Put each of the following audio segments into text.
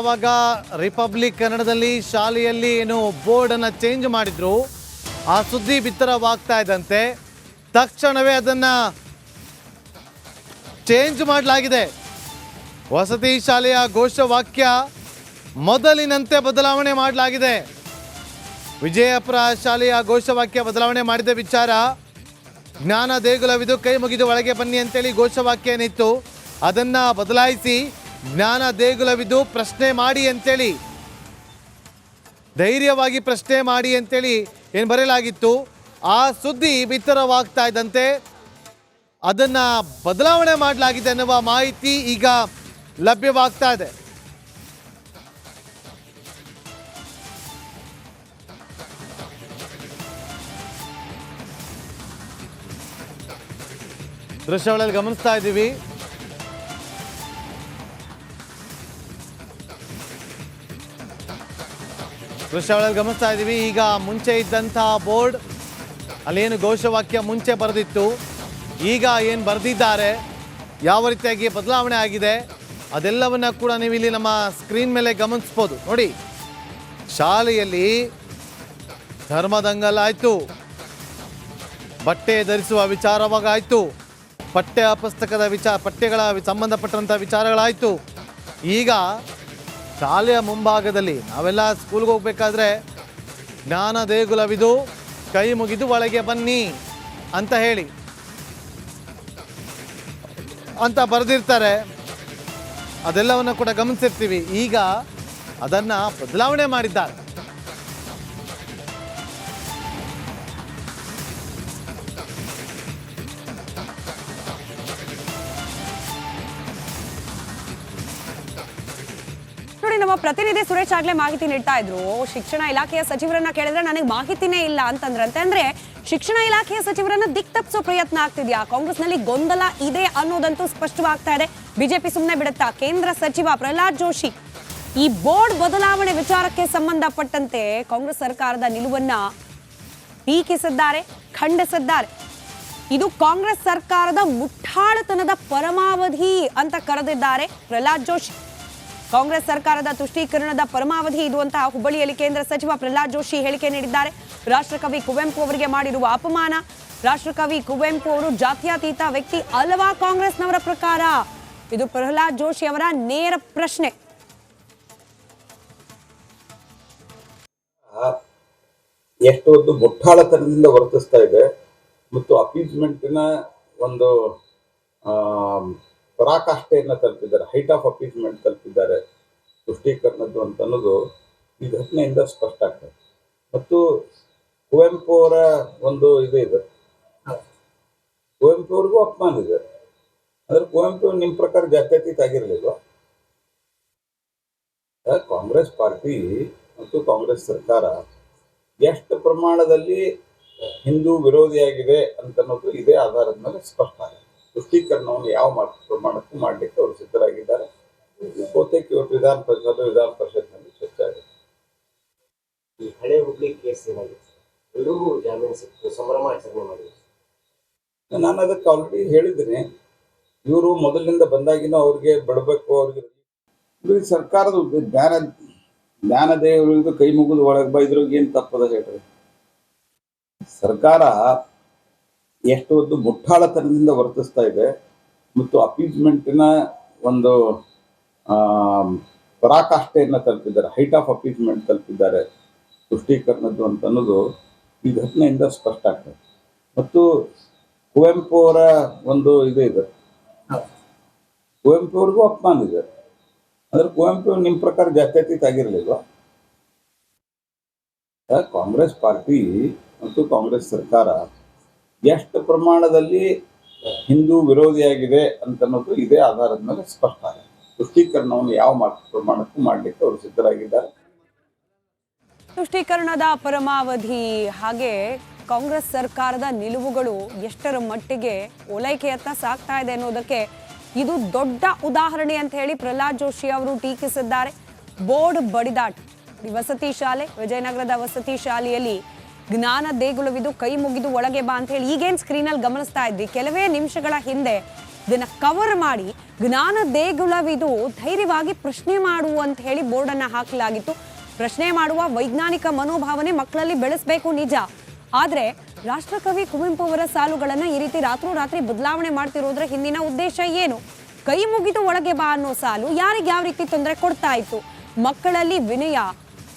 ಯಾವಾಗ ರಿಪಬ್ಲಿಕ್ ಕನ್ನಡದಲ್ಲಿ ಶಾಲೆಯಲ್ಲಿ ಏನು ಬೋರ್ಡನ್ನು ಚೇಂಜ್ ಮಾಡಿದ್ರು, ಆ ಸುದ್ದಿ ಬಿತ್ತರವಾಗ್ತಾ ಇದ್ದಂತೆ ತಕ್ಷಣವೇ ಅದನ್ನು ಚೇಂಜ್ ಮಾಡಲಾಗಿದೆ. ವಸತಿ ಶಾಲೆಯ ಘೋಷವಾಕ್ಯ ಮೊದಲಿನಂತೆ ಬದಲಾವಣೆ ಮಾಡಲಾಗಿದೆ. ವಿಜಯಪುರ ಶಾಲೆಯ ಘೋಷವಾಕ್ಯ ಬದಲಾವಣೆ ಮಾಡಿದ ವಿಚಾರ, ಜ್ಞಾನ ದೇಗುಲವಿದು ಕೈ ಮುಗಿದು ಒಳಗೆ ಬನ್ನಿ ಅಂತೇಳಿ ಘೋಷವಾಕ್ಯ ಏನಿತ್ತು ಅದನ್ನು ಬದಲಾಯಿಸಿ ಜ್ಞಾನ ದೇಗುಲವಿದು ಪ್ರಶ್ನೆ ಮಾಡಿ ಅಂತೇಳಿ, ಧೈರ್ಯವಾಗಿ ಪ್ರಶ್ನೆ ಮಾಡಿ ಅಂತೇಳಿ ಏನು ಬರೆಯಲಾಗಿತ್ತು, ಆ ಸುದ್ದಿ ಬಿತ್ತರವಾಗ್ತಾ ಇದ್ದಂತೆ ಅದನ್ನು ಬದಲಾವಣೆ ಮಾಡಲಾಗಿದೆ ಅನ್ನುವ ಮಾಹಿತಿ ಈಗ ಲಭ್ಯವಾಗ್ತಾ ಇದೆ. ದೃಶ್ಯಾವಳಿಯಲ್ಲಿ ಗಮನಿಸ್ತಾ ಇದ್ದೀವಿ. ಈಗ ಮುಂಚೆ ಇದ್ದಂತಹ ಬೋರ್ಡ್ ಅಲ್ಲೇನು ಘೋಷವಾಕ್ಯ ಮುಂಚೆ ಬರೆದಿತ್ತು, ಈಗ ಏನು ಬರೆದಿದ್ದಾರೆ, ಯಾವ ರೀತಿಯಾಗಿ ಬದಲಾವಣೆ ಆಗಿದೆ ಅದೆಲ್ಲವನ್ನ ಕೂಡ ನೀವು ಇಲ್ಲಿ ನಮ್ಮ ಸ್ಕ್ರೀನ್ ಮೇಲೆ ಗಮನಿಸ್ಬೋದು. ನೋಡಿ, ಶಾಲೆಯಲ್ಲಿ ಧರ್ಮದಂಗಲ್ ಆಯಿತು, ಬಟ್ಟೆ ಧರಿಸುವ ವಿಚಾರವಾಗಾಯಿತು, ಪಠ್ಯ ಪುಸ್ತಕದ ಪಠ್ಯಗಳ ಸಂಬಂಧಪಟ್ಟಂಥ ವಿಚಾರಗಳಾಯಿತು. ಈಗ ಶಾಲೆಯ ಮುಂಭಾಗದಲ್ಲಿ ನಾವೆಲ್ಲ ಸ್ಕೂಲ್ಗೆ ಹೋಗ್ಬೇಕಾದ್ರೆ ಜ್ಞಾನ ದೇಗುಲವಿದು ಕೈ ಮುಗಿದು ಒಳಗೆ ಬನ್ನಿ ಅಂತ ಹೇಳಿ ಅಂತ ಬರೆದಿರ್ತಾರೆ, ಅದೆಲ್ಲವನ್ನು ಕೂಡ ಗಮನಿಸಿರ್ತೀವಿ. ಈಗ ಅದನ್ನು ಬದಲಾವಣೆ ಮಾಡಿದ್ದಾರೆ. ನೋಡಿ, ನಮ್ಮ ಪ್ರತಿನಿಧಿ ಸುರೇಶ್ ಆಗ್ಲೇ ಮಾಹಿತಿ ನೀಡ್ತಾ ಇದ್ರು. ಶಿಕ್ಷಣ ಇಲಾಖೆಯ ಸಚಿವರನ್ನ ಕೇಳಿದ್ರೆ ನನಗೆ ಮಾಹಿತಿನೇ ಇಲ್ಲ ಅಂತಂದ್ರಂತೆ. ಅಂದ್ರೆ ಶಿಕ್ಷಣ ಇಲಾಖೆಯ ಸಚಿವರನ್ನ ದಿಕ್ತಪ್ಪಿಸೋ ಪ್ರಯತ್ನ ಆಗ್ತಿದ್ಯಾ? ಕಾಂಗ್ರೆಸ್ನಲ್ಲಿ ಗೊಂದಲ ಇದೆ ಅನ್ನೋದಂತೂ ಸ್ಪಷ್ಟವಾಗ್ತಾ ಇದೆ. ಬಿಜೆಪಿ ಸುಮ್ಮನೆ ಬಿಡುತ್ತಾ? ಕೇಂದ್ರ ಸಚಿವ ಪ್ರಹ್ಲಾದ್ ಜೋಶಿ ಈ ಬೋರ್ಡ್ ಬದಲಾವಣೆ ವಿಚಾರಕ್ಕೆ ಸಂಬಂಧಪಟ್ಟಂತೆ ಕಾಂಗ್ರೆಸ್ ಸರ್ಕಾರದ ನಿಲುವನ್ನ ಟೀಕಿಸಿದ್ದಾರೆ, ಖಂಡಿಸಿದ್ದಾರೆ. ಇದು ಕಾಂಗ್ರೆಸ್ ಸರ್ಕಾರದ ಮುಠಾಳತನದ ಪರಮಾವಧಿ ಅಂತ ಕರೆದಿದ್ದಾರೆ ಪ್ರಹ್ಲಾದ್ ಜೋಶಿ. ಕಾಂಗ್ರೆಸ್ ಸರ್ಕಾರದ ತುಷ್ಟೀಕರಣದ ಪರಮಾವಧಿ ಇದು ಅಂತ ಹುಬ್ಬಳ್ಳಿಯಲ್ಲಿ ಕೇಂದ್ರ ಸಚಿವ ಪ್ರಹ್ಲಾದ್ ಜೋಶಿ ಹೇಳಿಕೆ ನೀಡಿದ್ದಾರೆ. ರಾಷ್ಟ್ರಕವಿ ಕುವೆಂಪು ಅವರಿಗೆ ಮಾಡಿರುವ ಅಪಮಾನ, ರಾಷ್ಟ್ರಕವಿ ಕುವೆಂಪು ಅವರು ಜಾತ್ಯತೀತ ವ್ಯಕ್ತಿ ಅಲ್ವಾ ಕಾಂಗ್ರೆಸ್ನವರ ಪ್ರಕಾರ? ಇದು ಪ್ರಹ್ಲಾದ್ ಜೋಶಿ ಅವರ ನೇರ ಪ್ರಶ್ನೆ. ಎಷ್ಟು ಒಂದು ಮುಠಾಳತನದಿಂದ ವರ್ತಿಸ್ತಾ ಇದೆ ಮತ್ತು ಅಪೀಸ್ಮೆಂಟಿನ ಒಂದು ಪರಾಕಾಷ್ಠೆಯನ್ನು ತಲುಪಿದ್ದಾರೆ, ಹೈಟ್ ಆಫ್ ಅಪೀಸ್ಮೆಂಟ್ ತಲುಪಿದ್ದಾರೆ ತುಷ್ಟೀಕರಣದ್ದು ಅಂತ ಅನ್ನೋದು ಈ ಘಟನೆಯಿಂದ ಸ್ಪಷ್ಟ ಆಗ್ತದೆ. ಮತ್ತು ಕುವೆಂಪು ಅವರ ಒಂದು ಇದೆ, ಕುವೆಂಪು ಅವ್ರಿಗೂ ಅಪಮಾನ ಇದೆ. ಅಂದ್ರೆ ಕುವೆಂಪು ನಿಮ್ಮ ಪ್ರಕಾರ ಜಾತ್ಯತೀತ ಆಗಿರಲಿಲ್ವಾ? ಕಾಂಗ್ರೆಸ್ ಪಾರ್ಟಿ ಮತ್ತು ಕಾಂಗ್ರೆಸ್ ಸರ್ಕಾರ ಎಷ್ಟು ಪ್ರಮಾಣದಲ್ಲಿ ಹಿಂದೂ ವಿರೋಧಿಯಾಗಿದೆ ಅಂತ ಅನ್ನೋದು ಇದೇ ಆಧಾರದ ಮೇಲೆ ಸ್ಪಷ್ಟ ಆಗಿದೆ. ತುಷ್ಟೀಕರಣವನ್ನು ಯಾವ ಪ್ರಮಾಣಕ್ಕೂ ಮಾಡಲಿಕ್ಕೆ ಅವರು ಸಿದ್ಧರಾಗಿದ್ದಾರೆ. ಬಹುತೇಕ ಇವತ್ತು ವಿಧಾನ ಪರಿಷತ್ನಲ್ಲಿ ಚರ್ಚೆ ಆಗಿದೆ. ಈ ಹಳೆ ಹುಬ್ಳಿ ಕೇಸ್ ಏನಾಗಿದೆ, ಎಲ್ಲರಿಗೂ ಜಾಮೀನು ಸಿಕ್ತು, ಸಂಭ್ರಮಾಚರಣೆ ಮಾಡಿದ್ರು. ನಾನು ಅದಕ್ಕೆ ಆಲ್ರೆಡಿ ಹೇಳಿದ್ದೀನಿ, ಇವರು ಮೊದಲಿನಿಂದ ಬಂದಾಗಿನೂ ಅವ್ರಿಗೆ ಬಿಡಬೇಕು. ಅವ್ರಿಗೆ ಸರ್ಕಾರದ ಜ್ಞಾನ ದೇವರಿಗೆ ಕೈ ಮುಗಿದು ಒಳಗೆ ಬೈದ್ರಿಗೆ ಏನು ತಪ್ಪದ ಹೇಳ್ರಿ? ಸರ್ಕಾರ ಎಷ್ಟು ಒಂದು ಮುಠಾಳತನದಿಂದ ವರ್ತಿಸ್ತಾ ಇದೆ ಮತ್ತು ಅಪೀಸ್ಮೆಂಟಿನ ಒಂದು ಪರಾಕಾಷ್ಠೆಯನ್ನು ತಲುಪಿದ್ದಾರೆ, ಹೈಟ್ ಆಫ್ ಅಪೀಸ್ಮೆಂಟ್ ತಲುಪಿದ್ದಾರೆ ತುಷ್ಟೀಕರಣದ್ದು ಅಂತ ಅನ್ನೋದು ಈ ಘಟನೆಯಿಂದ ಸ್ಪಷ್ಟ ಆಗ್ತದೆ. ಮತ್ತು ಕುವೆಂಪು ಅವರ ಒಂದು ಇದೆ, ಕುವೆಂಪು ಅವ್ರಿಗೂ ಅಪಮಾನ ಇದೆ. ಅಂದ್ರೆ ಕುವೆಂಪು ನಿಮ್ಮ ಪ್ರಕಾರ ಜಾತ್ಯತೀತ ಆಗಿರಲಿಲ್ವಾ? ಕಾಂಗ್ರೆಸ್ ಪಾರ್ಟಿ ಮತ್ತು ಕಾಂಗ್ರೆಸ್ ಸರ್ಕಾರ ಎಷ್ಟು ಪ್ರಮಾಣದಲ್ಲಿ ಹಿಂದೂ ವಿರೋಧಿಯಾಗಿದೆ ಅಂತ ಅನ್ನೋದು ಇದೇ ಆಧಾರದ ಮೇಲೆ ಸ್ಪಷ್ಟ ಆಗಿದೆ. ತುಷ್ಟೀಕರಣವನ್ನು ಯಾವ ಪ್ರಮಾಣಕ್ಕೂ ಮಾಡಲಿಕ್ಕೆ ಅವರು ಸಿದ್ಧರಾಗಿದ್ದಾರೆ. ತುಷ್ಟೀಕರಣದ ಪರಮಾವಧಿ ಹಾಗೆ ಕಾಂಗ್ರೆಸ್ ಸರ್ಕಾರದ ನಿಲುವುಗಳು ಎಷ್ಟರ ಮಟ್ಟಿಗೆ ಓಲೈಕೆಯತ್ತ ಸಾಗ್ತಾ ಇದೆ ಅನ್ನೋದಕ್ಕೆ ಇದು ದೊಡ್ಡ ಉದಾಹರಣೆ ಅಂತ ಹೇಳಿ ಪ್ರಹ್ಲಾದ್ ಜೋಶಿ ಅವರು ಟೀಕಿಸಿದ್ದಾರೆ. ಬೋರ್ಡ್ ಬಡಿದಾಟ, ವಸತಿ ಶಾಲೆ, ವಿಜಯನಗರದ ವಸತಿ ಶಾಲೆಯಲ್ಲಿ ಜ್ಞಾನ ದೇಗುಲವಿದು ಕೈ ಮುಗಿದು ಒಳಗೆ ಬಾ ಅಂತ ಹೇಳಿ ಈಗೇನು ಸ್ಕ್ರೀನಲ್ಲಿ ಗಮನಿಸ್ತಾ ಇದ್ವಿ, ಕೆಲವೇ ನಿಮಿಷಗಳ ಹಿಂದೆ ಇದನ್ನ ಕವರ್ ಮಾಡಿ ಜ್ಞಾನ ದೇಗುಲವಿದು ಧೈರ್ಯವಾಗಿ ಪ್ರಶ್ನೆ ಮಾಡು ಅಂತ ಹೇಳಿ ಬೋರ್ಡನ್ನು ಹಾಕಲಾಗಿತ್ತು. ಪ್ರಶ್ನೆ ಮಾಡುವ ವೈಜ್ಞಾನಿಕ ಮನೋಭಾವನೆ ಮಕ್ಕಳಲ್ಲಿ ಬೆಳೆಸಬೇಕು ನಿಜ. ಆದರೆ ರಾಷ್ಟ್ರಕವಿ ಕುವೆಂಪು ಅವರ ಸಾಲುಗಳನ್ನು ಈ ರೀತಿ ರಾತ್ರೋರಾತ್ರಿ ಬದಲಾವಣೆ ಮಾಡ್ತಿರೋದ್ರ ಹಿಂದಿನ ಉದ್ದೇಶ ಏನು? ಕೈ ಮುಗಿದು ಒಳಗೆ ಬಾ ಅನ್ನೋ ಸಾಲು ಯಾರಿಗೆ ಯಾವ ರೀತಿ ತೊಂದರೆ ಕೊಡ್ತಾ ಇತ್ತು? ಮಕ್ಕಳಲ್ಲಿ ವಿನಯ,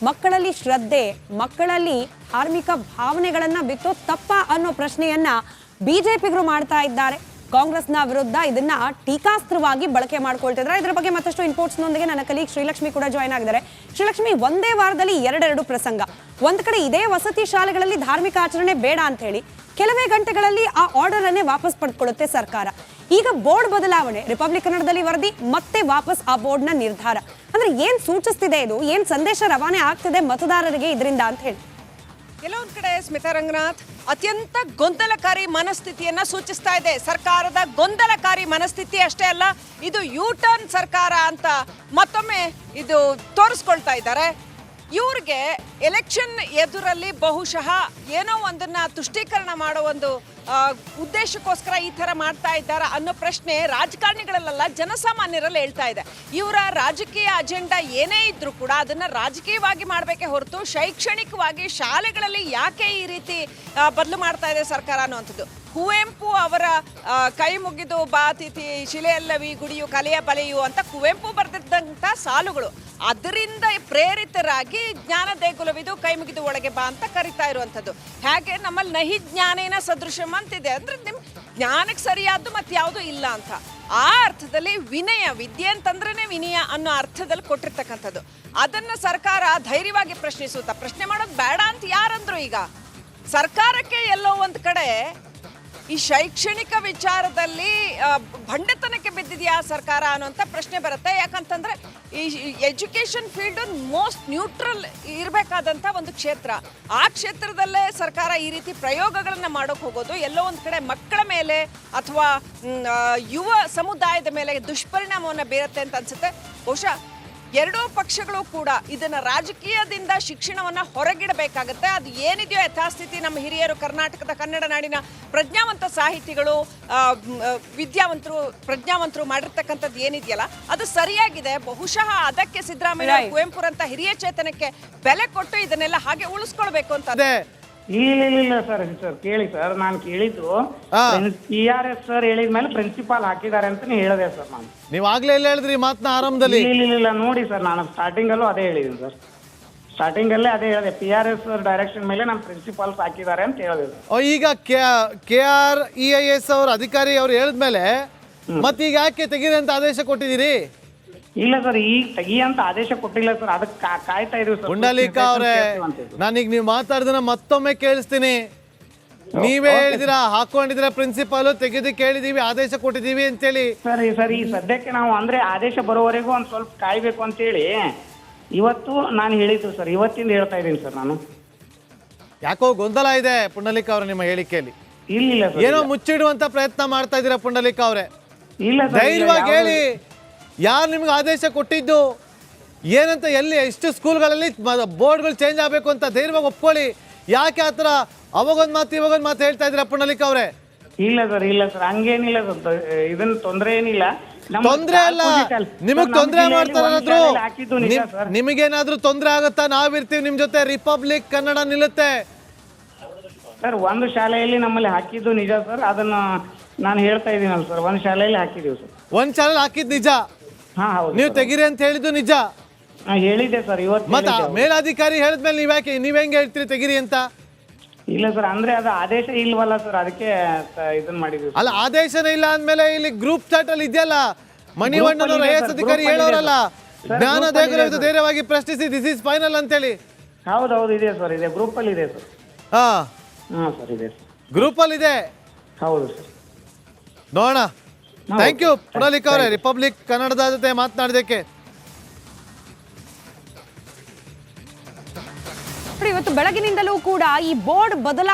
ಮಕ್ಕಳಲ್ಲಿ ಶ್ರದ್ಧೆ, ಮಕ್ಕಳಲ್ಲಿ ಧಾರ್ಮಿಕ ಭಾವನೆಗಳನ್ನ ಬಿತ್ತೋ ತಪ್ಪ ಅನ್ನೋ ಪ್ರಶ್ನೆಯನ್ನ ಬಿಜೆಪಿಗರು ಮಾಡ್ತಾ ಇದ್ದಾರೆ. ಕಾಂಗ್ರೆಸ್ನ ವಿರುದ್ಧ ಇದನ್ನ ಟೀಕಾಸ್ತ್ರವಾಗಿ ಬಳಕೆ ಮಾಡ್ಕೊಳ್ತಿದ್ದಾರೆ. ಇದರ ಬಗ್ಗೆ ಮತ್ತಷ್ಟು ಇನ್ಪುಟ್ಸ್ನೊಂದಿಗೆ ನನ್ನ ಕಲೀಗ್ ಶ್ರೀಲಕ್ಷ್ಮಿ ಕೂಡ ಜಾಯ್ನ್ ಆಗಿದ್ದಾರೆ. ಶ್ರೀಲಕ್ಷ್ಮಿ, ಒಂದೇ ವಾರದಲ್ಲಿ ಎರಡೆರಡು ಪ್ರಸಂಗ. ಒಂದ್ ಕಡೆ ಇದೇ ವಸತಿ ಶಾಲೆಗಳಲ್ಲಿ ಧಾರ್ಮಿಕ ಆಚರಣೆ ಬೇಡ ಅಂತ ಹೇಳಿ ಕೆಲವೇ ಗಂಟೆಗಳಲ್ಲಿ ಆ ಆರ್ಡರ್ ಅನ್ನೇ ವಾಪಸ್ ಪಡೆದುಕೊಳ್ಳುತ್ತೆ ಸರ್ಕಾರ. ಈಗ ಬೋರ್ಡ್ ಬದಲಾವಣೆ, ರಿಪಬ್ಲಿಕ್ ಕನ್ನಡದಲ್ಲಿ ವರದಿ, ಮತ್ತೆ ವಾಪಸ್ ಆ ಬೋರ್ಡ್ನ ನಿರ್ಧಾರ. ಅಂದ್ರೆ ಏನ್ ಸೂಚಿಸ್ತಿದೆ ಇದು? ಏನ್ ಸಂದೇಶ ರವಾನೆ ಆಗ್ತಿದೆ ಮತದಾರರಿಗೆ ಇದರಿಂದ ಅಂತ ಹೇಳಿ? ಕೆಲವೊಂದು ಕಡೆ ಸ್ಮಿತಾ ರಂಗನಾಥ್ ಅತ್ಯಂತ ಗೊಂದಲಕಾರಿ ಮನಸ್ಥಿತಿಯನ್ನ ಸೂಚಿಸ್ತಾ ಇದೆ. ಸರ್ಕಾರದ ಗೊಂದಲಕಾರಿ ಮನಸ್ಥಿತಿ ಅಷ್ಟೇ ಅಲ್ಲ, ಇದು ಯೂ ಟರ್ನ್ ಸರ್ಕಾರ ಅಂತ ಮತ್ತೊಮ್ಮೆ ಇದು ತೋರಿಸ್ಕೊಳ್ತಾ ಇದ್ದಾರೆ. ಇವ್ರಿಗೆ ಎಲೆಕ್ಷನ್ ಎದುರಲ್ಲಿ ಬಹುಶಃ ಏನೋ ಒಂದನ್ನ ತುಷ್ಟೀಕರಣ ಮಾಡೋ ಒಂದು ಉದ್ದೇಶಕ್ಕೋಸ್ಕರ ಈ ಥರ ಮಾಡ್ತಾ ಇದ್ದಾರೆ ಅನ್ನೋ ಪ್ರಶ್ನೆ ರಾಜಕಾರಣಿಗಳಲ್ಲ, ಜನಸಾಮಾನ್ಯರಲ್ಲಿ ಹೇಳ್ತಾ ಇದೆ. ಇವರ ರಾಜಕೀಯ ಅಜೆಂಡಾ ಏನೇ ಇದ್ರೂ ಕೂಡ ಅದನ್ನ ರಾಜಕೀಯವಾಗಿ ಮಾಡಬೇಕೇ ಹೊರತು ಶೈಕ್ಷಣಿಕವಾಗಿ ಶಾಲೆಗಳಲ್ಲಿ ಯಾಕೆ ಈ ರೀತಿ ಬದಲು ಮಾಡ್ತಾ ಇದೆ ಸರ್ಕಾರ ಅನ್ನುವಂಥದ್ದು. ಕುವೆಂಪು ಅವರ ಕೈ ಮುಗಿದು ಬಾ ತಿಥಿ ಶಿಲೆಯಲ್ಲವಿ ಗುಡಿಯು ಕಲೆಯ ಬಲೆಯು ಅಂತ ಕುವೆಂಪು ಬರೆದಿದ್ದಂಥ ಸಾಲುಗಳು, ಅದರಿಂದ ಪ್ರೇರಿತರಾಗಿ ಜ್ಞಾನ ದೇಗುಲವಿದು ಕೈ ಮುಗಿದು ಒಳಗೆ ಬಾ ಅಂತ ಕರಿತಾ ಇರುವಂಥದ್ದು. ಹಾಗೆ ನಮ್ಮಲ್ಲಿ ನಹಿ ಜ್ಞಾನೇನ ಸದೃಶಂ ಅಂತಿದೆ, ಅಂದ್ರೆ ನಿಮ್ ಜ್ಞಾನಕ್ಕೆ ಸರಿಯಾದ್ದು ಮತ್ತೆ ಯಾವುದೂ ಇಲ್ಲ ಅಂತ. ಆ ಅರ್ಥದಲ್ಲಿ ವಿನಯ, ವಿದ್ಯೆ ಅಂತಂದ್ರೇನೆ ವಿನಯ ಅನ್ನೋ ಅರ್ಥದಲ್ಲಿ ಕೊಟ್ಟಿರ್ತಕ್ಕಂಥದ್ದು. ಅದನ್ನ ಸರ್ಕಾರ ಧೈರ್ಯವಾಗಿ ಪ್ರಶ್ನಿಸುತ್ತಾ, ಪ್ರಶ್ನೆ ಮಾಡೋದು ಬೇಡ ಅಂತ ಯಾರಂದ್ರು? ಈಗ ಸರ್ಕಾರಕ್ಕೆ ಎಲ್ಲೋ ಒಂದು ಕಡೆ ಈ ಶೈಕ್ಷಣಿಕ ವಿಚಾರದಲ್ಲಿ ಭಂಡತನಕ್ಕೆ ಬಿದ್ದಿದೆಯಾ ಸರ್ಕಾರ ಅನ್ನುವಂಥ ಪ್ರಶ್ನೆ ಬರುತ್ತೆ. ಯಾಕಂತಂದ್ರೆ ಈ ಎಜುಕೇಷನ್ ಫೀಲ್ಡ್ ಮೋಸ್ಟ್ ನ್ಯೂಟ್ರಲ್ ಇರಬೇಕಾದಂಥ ಒಂದು ಕ್ಷೇತ್ರ. ಆ ಕ್ಷೇತ್ರದಲ್ಲೇ ಸರ್ಕಾರ ಈ ರೀತಿ ಪ್ರಯೋಗಗಳನ್ನು ಮಾಡೋಕೆ ಹೋಗೋದು ಎಲ್ಲೋ ಒಂದು ಕಡೆ ಮಕ್ಕಳ ಮೇಲೆ ಅಥವಾ ಯುವ ಸಮುದಾಯದ ಮೇಲೆ ದುಷ್ಪರಿಣಾಮವನ್ನು ಬೀರುತ್ತೆ ಅಂತ ಅನ್ಸುತ್ತೆ. ಬಹುಶಃ ಎರಡೂ ಪಕ್ಷಗಳು ಕೂಡ ಇದನ್ನ ರಾಜಕೀಯದಿಂದ ಶಿಕ್ಷಣವನ್ನ ಹೊರಗಿಡಬೇಕಾಗತ್ತೆ. ಅದು ಏನಿದೆಯೋ ಯಥಾಸ್ಥಿತಿ ನಮ್ಮ ಹಿರಿಯರು, ಕರ್ನಾಟಕದ ಕನ್ನಡ ನಾಡಿನ ಪ್ರಜ್ಞಾವಂತ ಸಾಹಿತಿಗಳು, ವಿದ್ಯಾವಂತರು, ಪ್ರಜ್ಞಾವಂತರು ಮಾಡಿರ್ತಕ್ಕಂಥದ್ದು ಏನಿದೆಯಲ್ಲ ಅದು ಸರಿಯಾಗಿದೆ. ಬಹುಶಃ ಅದಕ್ಕೆ ಸಿದ್ದರಾಮಯ್ಯ, ಕುವೆಂಪುರಂತ ಹಿರಿಯ ಚೇತನಕ್ಕೆ ಬೆಲೆ ಕೊಟ್ಟು ಇದನ್ನೆಲ್ಲ ಹಾಗೆ ಉಳಿಸ್ಕೊಳ್ಬೇಕು ಅಂತ. ಇಲ್ಲ ಸರ್ ಕೇಳಿ ಸರ್, ನಾನು ಕೇಳಿದ್ದು PRS ಸರ್ ಹೇಳಿದ್ಮೇಲೆ ಪ್ರಿನ್ಸಿಪಾಲ್ ಹಾಕಿದ್ದಾರೆ ಅಂತ ಹೇಳಿದೆ ಸರ್. ನಾನು ನೀವು ಆಗ್ಲೇ ಎಲ್ಲ ಹೇಳಿದ್ರಿ ಮಾತನ್ನ ಆರಂಭದಲ್ಲಿ. ಇಲ್ಲ ನೋಡಿ ಸರ್, ನಾನು ಸ್ಟಾರ್ಟಿಂಗ್ ಅಲ್ಲೂ ಅದೇ ಹೇಳಿದ್ದೀನಿ ಸರ್. ಸ್ಟಾರ್ಟಿಂಗ್ ಅಲ್ಲೇ ಅದೇ ಹೇಳಿದೆ, PRS ಡೈರೆಕ್ಷನ್ ಮೇಲೆ ನಮ್ಮ ಪ್ರಿನ್ಸಿಪಾಲ್ಸ್ ಹಾಕಿದ್ದಾರೆ ಅಂತ ಹೇಳಿದೆ. ಈಗ KREIS ಅವ್ರ ಅಧಿಕಾರಿ ಅವ್ರು ಹೇಳಿದ್ಮೇಲೆ ಮತ್ತೀಗ ಯಾಕೆ ತೆಗೀರಿ ಅಂತ ಆದೇಶ ಕೊಟ್ಟಿದ್ದೀರಿ? ಇಲ್ಲ ಸರ್, ಈಗ ತೆಗಿಯಂತ ಆದೇಶ ಕೊಟ್ಟಿಲ್ಲ ಸರ್, ಅದಕ್ಕೆ ಕಾಯ್ತಾ ಇದೀವಿ ಸರ್. ಪುಂಡಲೀಕ ಅವರೇ, ನಾನೀಗ ನೀವು ಮಾತಾಡಿದ್ರೆ ಮತ್ತೊಮ್ಮೆ ಕೇಳಿಸ್ತೀನಿ. ನೀವೇ ಹೇಳಿದಿರಾ ಹಾಕೊಂಡಿದ್ರ ಪ್ರಿನ್ಸಿಪಾಲ್ ತೆಗೆದಕ್ಕೆ ಹೇಳಿದೀವಿ, ಆದೇಶ ಕೊಟ್ಟಿದೀವಿ ಅಂತೇಳಿ. ಸರ್ ಈ ಸದ್ಯಕ್ಕೆ ನಾವು ಅಂದ್ರೆ ಆದೇಶ ಬರೋವರೆಗೂ ಒಂದ್ ಸ್ವಲ್ಪ ಕಾಯ್ಬೇಕು ಅಂತೇಳಿ ಇವತ್ತು ನಾನು ಹೇಳಿದ್ದು ಸರ್, ಇವತ್ತಿಂದ ಹೇಳ್ತಾ ಇದ್ದೀನಿ ಸರ್ ನಾನು. ಯಾಕೋ ಗೊಂದಲ ಇದೆ ಪುಂಡಲೀಕ ಅವ್ರ ನಿಮ್ಮ ಹೇಳಿಕೆಯಲ್ಲಿ. ಇಲ್ಲ ಏನೋ ಮುಚ್ಚಿಡುವಂತ ಪ್ರಯತ್ನ ಮಾಡ್ತಾ ಇದೀರಾ ಪುಂಡಲೀಕ ಅವರೇ. ಇಲ್ಲ ಧೈರ್ಯವಾಗಿ ಹೇಳಿ, ಯಾರು ನಿಮ್ಗೆ ಆದೇಶ ಕೊಟ್ಟಿದ್ದು ಏನಂತ, ಎಲ್ಲಿ ಎಷ್ಟು ಸ್ಕೂಲ್ಗಳಲ್ಲಿ ಬೋರ್ಡ್ಗಳು ಚೇಂಜ್ ಆಗಬೇಕು ಅಂತ ಧೈರ್ಯವಾಗಿ ಒಪ್ಕೊಳ್ಳಿ. ಯಾಕೆ ಆ ಥರ ಅವಾಗೊಂದು ಮಾತು ಇವಾಗೊಂದು ಮಾತು ಹೇಳ್ತಾ ಇದ್ದೀರಾ ಪುಂಡಲೀಕ ಅವರೇ? ಇಲ್ಲ ಸರ್ ಹಂಗೇನಿಲ್ಲ ಸರ್, ಇದನ್ನ ತೊಂದರೆ ಏನಿಲ್ಲ. ತೊಂದ್ರೆ ಅಲ್ಲ, ನಿಮಗ್ ತೊಂದ್ರೆ ಮಾಡ್ತಾರಾದ್ರೂ ನಿಮಗೇನಾದ್ರೂ ತೊಂದ್ರೆ ಆಗತ್ತಾ? ನಾವಿರ್ತೀವಿ ನಿಮ್ ಜೊತೆ, ರಿಪಬ್ಲಿಕ್ ಕನ್ನಡ ನಿಲ್ಲುತ್ತೆ ಸರ್. ಒಂದು ಶಾಲೆಯಲ್ಲಿ ನಮ್ಮಲ್ಲಿ ಹಾಕಿದ್ದು ನಿಜ ಸರ್, ಅದನ್ನ ನಾನು ಹೇಳ್ತಾ ಇದ್ದೀನಲ್ಲ ಸರ್, ಒಂದು ಶಾಲೆಯಲ್ಲಿ ಹಾಕಿದೀವಿ ಸರ್. ಒಂದ್ ಶಾಲೆ ಹಾಕಿದ್ ನಿಜ, ನೀವು ತೆಗಿರಿ ಅಂತ ಹೇಳಿದ್ದು ನಿಜ ಹೇಳಿದ್ದೆ ಸರ್ ಇವತ್ತು. ಮತ್ತ ಮೇಲಾಧಿಕಾರಿ ಹೇಳಿದ್ಮೇಲೆ ನೀವ್ ಹೆಂಗ್ ಹೇಳ್ತೀರಿ ತೆಗಿರಿ ಅಂತ? ಇಲ್ಲ ಸರ್, ಅಂದ್ರೆ ಅದು ಆದೇಶ ಇಲ್ವಲ್ಲ ಸರ್, ಅದಕ್ಕೆ ಇದನ್ನ ಮಾಡಿದ್ವಿ. ಅಲ್ಲ, ಆದೇಶನೇ ಇಲ್ಲ ಅಂದ್ಮೇಲೆ ಇಲ್ಲಿ ಗ್ರೂಪ್ ಚಾಟ್ ಅಲ್ಲಿ ಇದೆಯಲ್ಲ, ಮಣಿವಣ್ಣನವರು ಐಎಎಸ್ ಅಧಿಕಾರಿ ಹೇಳೋರಲ್ಲ, ಜ್ಞಾನ ದೇಗುಲವಿದು ಧೈರ್ಯವಾಗಿ ಪ್ರಶ್ನಿಸಿ, ದಿಸ್ ಇಸ್ ಫೈನಲ್ ಅಂತೇಳಿ. ಹೌದು ಇದೆ ಸರ್, ಇದೆ ಗ್ರೂಪ್ ಅಲ್ಲಿ ಇದೆ ಸರ್. ಹಾ ಸರ್ ಇದೆ ಗ್ರೂಪ್ ಅಲ್ಲಿ ಇದೆ. ಹೌದು ಸರ್, ನೋಡೋಣ. ಥ್ಯಾಂಕ್ ಯು ಪುಂಡಲೀಕ ಅವರೇ, ರಿಪಬ್ಲಿಕ್ ಕನ್ನಡದ ಜೊತೆ ಮಾತನಾಡಿದಕ್ಕೆ. ಇವತ್ತು ಬೆಳಗಿನಿಂದಲೂ ಕೂಡ ಈ ಬೋರ್ಡ್ ಬದಲಾವಣೆ